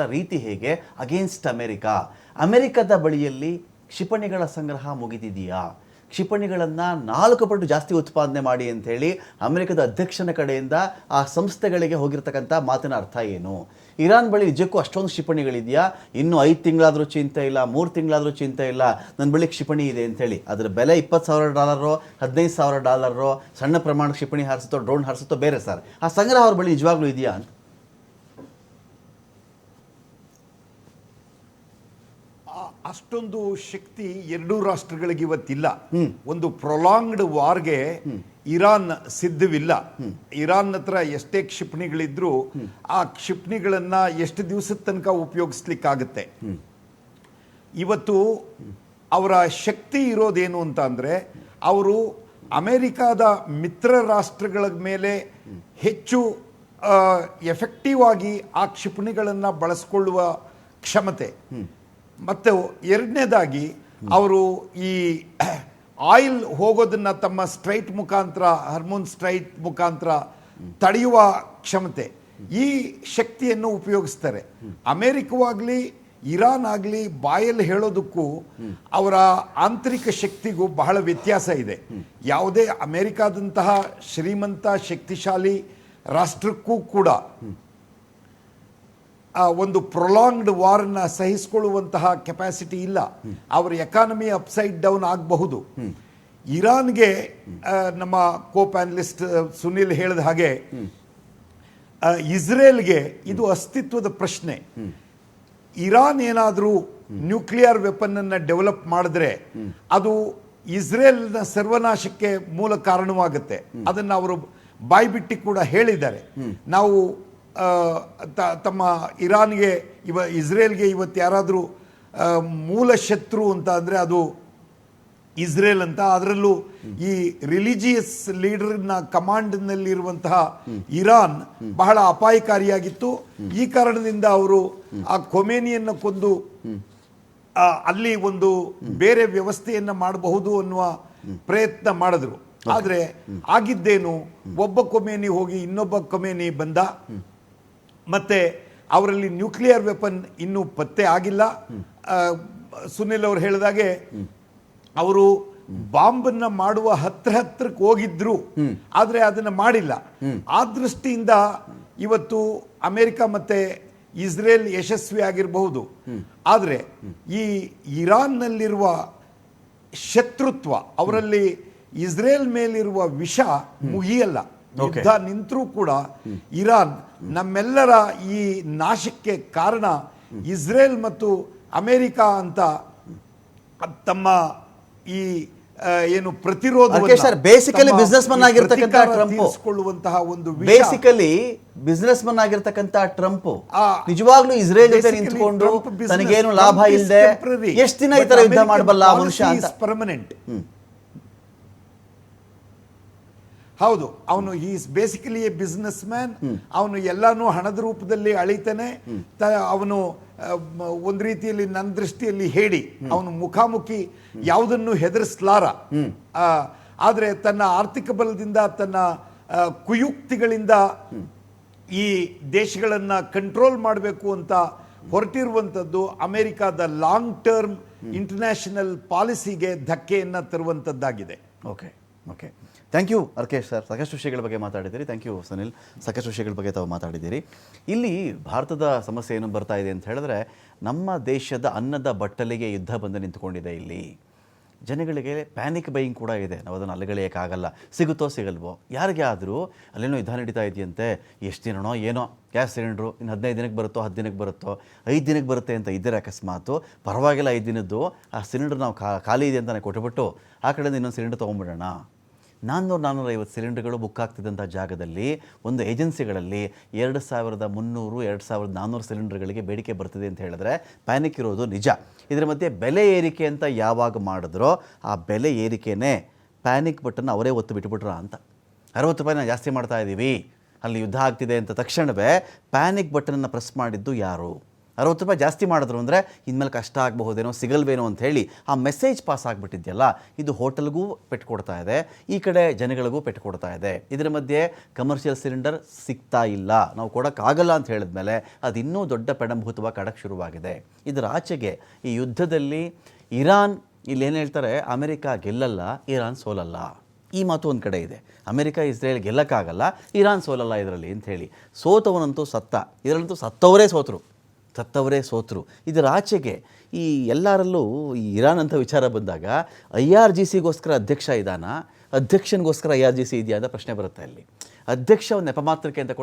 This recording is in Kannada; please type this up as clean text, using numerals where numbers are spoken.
ರೀತಿ ಹೇಗೆ ಅಗೇನ್ಸ್ಟ್ ಅಮೆರಿಕದ ಬಳಿಯಲ್ಲಿ ಕ್ಷಿಪಣಿಗಳ ಸಂಗ್ರಹ ಮುಗಿದಿದೆಯಾ? ಕ್ಷಿಪಣಿಗಳನ್ನು 4 ಪಟ್ಟು ಜಾಸ್ತಿ ಉತ್ಪಾದನೆ ಮಾಡಿ ಅಂತ ಹೇಳಿ ಅಮೆರಿಕದ ಅಧ್ಯಕ್ಷನ ಕಡೆಯಿಂದ ಆ ಸಂಸ್ಥೆಗಳಿಗೆ ಹೋಗಿರ್ತಕ್ಕಂಥ ಮಾತಿನ ಅರ್ಥ ಏನು? ಇರಾನ್ ಬಳಿ ನಿಜಕ್ಕೂ ಅಷ್ಟೊಂದು ಕ್ಷಿಪಣಿಗಳಿದೆಯಾ? ಇನ್ನು 5 ತಿಂಗಳಾದರೂ ಚಿಂತೆ ಇಲ್ಲ, 3 ತಿಂಗಳಾದರೂ ಚಿಂತೆ ಇಲ್ಲ, ನನ್ನ ಬಳಿ ಕ್ಷಿಪಣಿ ಇದೆ ಅಂತೇಳಿ. ಅದರ ಬೆಲೆ $20,000 $15,000 ಸಣ್ಣ ಪ್ರಮಾಣದ ಕ್ಷಿಪಣಿ ಹಾರಿಸುತ್ತೋ ಡ್ರೋನ್ ಹಾರಿಸುತ್ತೋ ಬೇರೆ ಸರ್. ಆ ಸಂಗ್ರಹ ಅವ್ರ ಬಳಿ ನಿಜವಾಗ್ಲೂ ಇದೆಯಾ ಅಂತ? ಅಷ್ಟೊಂದು ಶಕ್ತಿ ಎರಡೂ ರಾಷ್ಟ್ರಗಳಿಗೆ ಇವತ್ತಿಲ್ಲ. ಒಂದು ಪ್ರೊಲಾಂಗ್ಡ್ ವಾರ್ಗೆ ಇರಾನ್ ಸಿದ್ಧವಿಲ್ಲ. ಇರಾನ್ ಹತ್ರ ಎಷ್ಟೇ ಕ್ಷಿಪಣಿಗಳಿದ್ರೂ ಆ ಕ್ಷಿಪಣಿಗಳನ್ನ ಎಷ್ಟು ದಿವಸದ ತನಕ ಉಪಯೋಗಿಸ್ಲಿಕ್ಕಾಗತ್ತೆ. ಇವತ್ತು ಅವರ ಶಕ್ತಿ ಇರೋದೇನು ಅಂತ ಅಂದ್ರೆ, ಅವರು ಅಮೆರಿಕಾದ ಮಿತ್ರ ರಾಷ್ಟ್ರಗಳ ಮೇಲೆ ಹೆಚ್ಚು ಎಫೆಕ್ಟಿವ್ ಆಗಿ ಆ ಕ್ಷಿಪಣಿಗಳನ್ನು ಬಳಸ್ಕೊಳ್ಳುವ ಕ್ಷಮತೆ. ಮತ್ತು ಎರಡನೇದಾಗಿ ಅವರು ಈ ಆಯಿಲ್ ಹೋಗೋದನ್ನ ತಮ್ಮ ಸ್ಟ್ರೈಟ್ ಮುಖಾಂತರ, ಹಾರ್ಮೋನ್ ಸ್ಟ್ರೈಟ್ ಮುಖಾಂತರ ತಡೆಯುವ ಕ್ಷಮತೆ, ಈ ಶಕ್ತಿಯನ್ನು ಉಪಯೋಗಿಸ್ತಾರೆ. ಅಮೆರಿಕವಾಗಲಿ ಇರಾನ್ ಆಗಲಿ ಬಾಯಲ್ಲಿ ಹೇಳೋದಕ್ಕೂ ಅವರ ಆಂತರಿಕ ಶಕ್ತಿಗೂ ಬಹಳ ವ್ಯತ್ಯಾಸ ಇದೆ. ಯಾವುದೇ ಅಮೆರಿಕಾದಂತಹ ಶ್ರೀಮಂತ ಶಕ್ತಿಶಾಲಿ ರಾಷ್ಟ್ರಕ್ಕೂ ಕೂಡ ಒಂದು ಪ್ರೊಲಾಂಗ್ಡ್ ವಾರನ್ನ ಸಹಿಸಿಕೊಳ್ಳುವಂತಹ ಕೆಪಾಸಿಟಿ ಇಲ್ಲ. ಅವರ ಎಕಾನಮಿ ಅಪ್ಸೈಡ್ ಡೌನ್ ಆಗಬಹುದು. ಇರಾನ್ಗೆ ನಮ್ಮ ಕೋ ಪ್ಯಾನಲಿಸ್ಟ್ ಸುನಿಲ್ ಹೇಳಿದ ಹಾಗೆ ಇಸ್ರೇಲ್ಗೆ ಇದು ಅಸ್ತಿತ್ವದ ಪ್ರಶ್ನೆ. ಇರಾನ್ ಏನಾದರೂ ನ್ಯೂಕ್ಲಿಯರ್ ವೆಪನ್ ಅನ್ನ ಡೆವಲಪ್ ಮಾಡಿದ್ರೆ ಅದು ಇಸ್ರೇಲ್ನ ಸರ್ವನಾಶಕ್ಕೆ ಮೂಲ ಕಾರಣವಾಗುತ್ತೆ. ಅದನ್ನ ಅವರು ಬಾಯ್ಬಿಟ್ಟಿ ಕೂಡ ಹೇಳಿದ್ದಾರೆ. ನಾವು ತಮ್ಮ ಇರಾನ್ಗೆ ಇಸ್ರೇಲ್ಗೆ ಇವತ್ತು ಯಾರಾದರೂ ಮೂಲ ಶತ್ರು ಅಂತ ಅಂದರೆ ಅದು ಇಸ್ರೇಲ್ ಅಂತ. ಅದರಲ್ಲೂ ಈ ರಿಲಿಜಿಯಸ್ ಲೀಡರ್ನ ಕಮಾಂಡ್ನಲ್ಲಿರುವಂತಹ ಇರಾನ್ ಬಹಳ ಅಪಾಯಕಾರಿಯಾಗಿತ್ತು. ಈ ಕಾರಣದಿಂದ ಅವರು ಆ ಖೊಮೇನಿಯನ್ನು ಕೊಂದು ಅಲ್ಲಿ ಒಂದು ಬೇರೆ ವ್ಯವಸ್ಥೆಯನ್ನು ಮಾಡಬಹುದು ಅನ್ನುವ ಪ್ರಯತ್ನ ಮಾಡಿದ್ರು. ಆದರೆ ಆಗಿದ್ದೇನು, ಒಬ್ಬ ಖೊಮೇನಿ ಹೋಗಿ ಇನ್ನೊಬ್ಬ ಖೊಮೇನಿ ಬಂದ. ಮತ್ತೆ ಅವರಲ್ಲಿ ನ್ಯೂಕ್ಲಿಯರ್ ವೆಪನ್ ಇನ್ನೂ ಪತ್ತೆ ಆಗಿಲ್ಲ. ಸುನಿಲ್ ಅವರು ಹೇಳಿದಾಗೆ ಅವರು ಬಾಂಬನ್ನ ಮಾಡುವ ಹತ್ರಕ್ಕೆ ಹೋಗಿದ್ರು, ಆದ್ರೆ ಅದನ್ನ ಮಾಡಿಲ್ಲ. ಆ ದೃಷ್ಟಿಯಿಂದ ಇವತ್ತು ಅಮೆರಿಕ ಮತ್ತೆ ಇಸ್ರೇಲ್ ಯಶಸ್ವಿ ಆಗಿರಬಹುದು. ಆದ್ರೆ ಈ ಇರಾನ್ನಲ್ಲಿರುವ ಶತ್ರುತ್ವ, ಅವರಲ್ಲಿ ಇಸ್ರೇಲ್ ಮೇಲಿರುವ ವಿಷ ಮುಗಿಯಲ್ಲ. ಯುದ್ಧ ನಿಂತರೂ ಕೂಡ ಇರಾನ್ ನಮ್ಮೆಲ್ಲರ ಈ ನಾಶಕ್ಕೆ ಕಾರಣ ಇಸ್ರೇಲ್ ಮತ್ತು ಅಮೆರಿಕ ಅಂತ ತಮ್ಮ ಈ ಏನು ಪ್ರತಿರೋಧ ಬೇಸಿಕಲಿ ಬಿಸ್ನೆಸ್ ಮನ್ ಆಗಿರ್ತಕ್ಕಂಥ ಟ್ರಂಪ್ ನಿಜವಾಗ್ಲೂ ಇಸ್ರೇಲ್ ಜೊತೆ ನಿಂತ್ಕೊಂಡು ತನಗೇನು ಲಾಭ ಇಲ್ಲದೆ ಎಷ್ಟು ದಿನ ಈ ತರ ಯುದ್ಧ ಮಾಡಬಲ್ಲ ಮನುಷ್ಯ ಅಂತ ಪರ್ಮನೆಂಟ್. ಹೌದು, ಅವನು is basically A business man. ಅವನು ಎಲ್ಲಾನು ಹಣದ ರೂಪದಲ್ಲಿ ಅಳಿತಾನೆ. ಅವನು ಒಂದು ರೀತಿಯಲ್ಲಿ ನನ್ನ ದೃಷ್ಟಿಯಲ್ಲಿ ಹೇಳಿ ಅವನು ಮುಖಾಮುಖಿ ಯಾವುದನ್ನು ಹೆದರಿಸಲಾರ. ಆದರೆ ತನ್ನ ಆರ್ಥಿಕ ಬಲದಿಂದ, ತನ್ನ ಕುಯುಕ್ತಿಗಳಿಂದ ಈ ದೇಶಗಳನ್ನ ಕಂಟ್ರೋಲ್ ಮಾಡಬೇಕು ಅಂತ ಹೊರಟಿರುವಂಥದ್ದು ಅಮೆರಿಕಾದ ಲಾಂಗ್ ಟರ್ಮ್ ಇಂಟರ್ನ್ಯಾಷನಲ್ ಪಾಲಿಸಿಗೆ ಧಕ್ಕೆಯನ್ನು ತರುವಂಥದ್ದಾಗಿದೆ. Okay okay, thank you Arkesh sir. ಸಾಕಷ್ಟು ವಿಷಯಗಳ ಬಗ್ಗೆ ಮಾತಾಡಿದ್ದೀರಿ. ಥ್ಯಾಂಕ್ ಯು ಸುನಿಲ್, ಸಾಕಷ್ಟು ವಿಷಯಗಳ ಬಗ್ಗೆ ತಾವು ಮಾತಾಡಿದ್ದೀರಿ. ಇಲ್ಲಿ ಭಾರತದ ಸಮಸ್ಯೆ ಏನು ಬರ್ತಾ ಇದೆ ಅಂತ ಹೇಳಿದ್ರೆ, ನಮ್ಮ ದೇಶದ ಅನ್ನದ ಬಟ್ಟಲಿಗೆ ಯುದ್ಧ ಬಂದು ನಿಂತ್ಕೊಂಡಿದೆ. ಇಲ್ಲಿ ಜನಗಳಿಗೆ ಪ್ಯಾನಿಕ್ ಬೈಯಿಂಗ್ ಕೂಡ ಇದೆ. ನಾವು ಅದನ್ನು ಅಲ್ಲಗಳೆಯೋಕ್ಕಾಗಲ್ಲ. ಸಿಗುತ್ತೋ ಸಿಗಲ್ವೋ, ಯಾರಿಗೆ ಆದರೂ ಅಲ್ಲೇನೋ ಯುದ್ಧ ನಡೀತಾ ಇದೆಯಂತೆ, ಎಷ್ಟು ದಿನನೋ ಏನೋ ಗ್ಯಾಸ್ ಸಿಲಿಂಡ್ರು ಇನ್ನು 15 ದಿನಕ್ಕೆ ಬರುತ್ತೋ 10 ದಿನಕ್ಕೆ ಬರುತ್ತೋ 5 ದಿನಕ್ಕೆ ಬರುತ್ತೆ ಅಂತ ಇದ್ದರೆ ಅಕಸ್ಮಾತು ಪರವಾಗಿಲ್ಲ, 5 ದಿನದ್ದು ಆ ಸಿಲಿಂಡರ್ ನಾವು ಖಾಲಿ ಇದೆ ಅಂತಲೇ ಕೊಟ್ಟುಬಿಟ್ಟು ಆ ಕಡೆಯಿಂದ ಇನ್ನೊಂದು ಸಿಲಿಂಡರ್ ತೊಗೊಂಡ್ಬಿಡೋಣ. 400-450 ಸಿಲಿಂಡರ್ಗಳು ಬುಕ್ ಆಗ್ತಿದ್ದಂಥ ಜಾಗದಲ್ಲಿ ಒಂದು ಏಜೆನ್ಸಿಗಳಲ್ಲಿ 2300-2400 ಸಿಲಿಂಡರ್ಗಳಿಗೆ ಬೇಡಿಕೆ ಬರ್ತಿದೆ ಅಂತ ಹೇಳಿದ್ರೆ ಪ್ಯಾನಿಕ್ ಇರೋದು ನಿಜ. ಇದರ ಮಧ್ಯೆ ಬೆಲೆ ಏರಿಕೆ ಅಂತ ಯಾವಾಗ ಮಾಡಿದ್ರೋ ಆ ಬೆಲೆ ಏರಿಕೆನೇ ಪ್ಯಾನಿಕ್ ಬಟನ್ ಅವರೇ ಒತ್ತು ಬಿಟ್ಟುಬಿಟ್ರ ಅಂತ. 60 ರೂಪಾಯಿನ ಜಾಸ್ತಿ ಮಾಡ್ತಾ ಇದ್ದೀವಿ, ಅಲ್ಲಿ ಯುದ್ಧ ಆಗ್ತಿದೆ ಅಂತ ತಕ್ಷಣವೇ ಪ್ಯಾನಿಕ್ ಬಟನನ್ನು ಪ್ರೆಸ್ ಮಾಡಿದ್ದು ಯಾರು? ರೂಪಾಯಿ ಜಾಸ್ತಿ ಮಾಡಿದ್ರು ಅಂದರೆ ಇನ್ಮೇಲೆ ಕಷ್ಟ ಆಗಬಹುದೇನೋ, ಸಿಗಲ್ವೇನೋ ಅಂತ ಹೇಳಿ ಆ ಮೆಸೇಜ್ ಪಾಸ್ ಆಗಿಬಿಟ್ಟಿದೆಯಲ್ಲ, ಇದು ಹೋಟೆಲ್ಗೂ ಪೆಟ್ಟು ಕೊಡ್ತಾ ಇದೆ, ಈ ಕಡೆ ಜನಗಳಿಗೂ ಪೆಟ್ಟು ಕೊಡ್ತಾ ಇದೆ. ಇದರ ಮಧ್ಯೆ ಕಮರ್ಷಿಯಲ್ ಸಿಲಿಂಡರ್ ಸಿಗ್ತಾ ಇಲ್ಲ, ನಾವು ಕೊಡೋಕ್ಕಾಗಲ್ಲ ಅಂತ ಹೇಳಿದ್ಮೇಲೆ ಅದು ಇನ್ನೂ ದೊಡ್ಡ ಪೆಡಂಭೂತವಾಗಿ ಕಾಡಕ್ಕೆ ಶುರುವಾಗಿದೆ. ಇದರ ಆಚೆಗೆ ಈ ಯುದ್ಧದಲ್ಲಿ ಇರಾನ್, ಇಲ್ಲಿ ಏನು ಹೇಳ್ತಾರೆ, ಅಮೆರಿಕ ಗೆಲ್ಲಲ್ಲ, ಇರಾನ್ ಸೋಲಲ್ಲ. ಈ ಮಾತು ಒಂದು ಕಡೆ ಇದೆ. ಅಮೆರಿಕ ಇಸ್ರೇಲ್ ಗೆಲ್ಲಕ್ಕಾಗಲ್ಲ, ಇರಾನ್ ಸೋಲಲ್ಲ ಇದರಲ್ಲಿ ಅಂತ ಹೇಳಿ. ಸೋತವನಂತೂ ಸತ್ತ, ಇದರಲ್ಲಂತೂ ಸತ್ತವರೇ ಸೋತರು. ಇದರ ಆಚೆಗೆ ಈ ಎಲ್ಲರಲ್ಲೂ ಈ ಇರಾನ್ ಅಂತ ವಿಚಾರ ಬಂದಾಗ IRGCಗೋಸ್ಕರ ಅಧ್ಯಕ್ಷ ಇದ್ದಾನ, ಅಧ್ಯಕ್ಷನಿಗೋಸ್ಕರ IRGC ಇದೆಯಾ ಅಂತ ಪ್ರಶ್ನೆ ಬರುತ್ತೆ ಅಲ್ಲಿ. ಅಧ್ಯಕ್ಷ ಒಂದು ನೆಪ ಮಾತ್ರಕ್ಕೆ ಅಂತ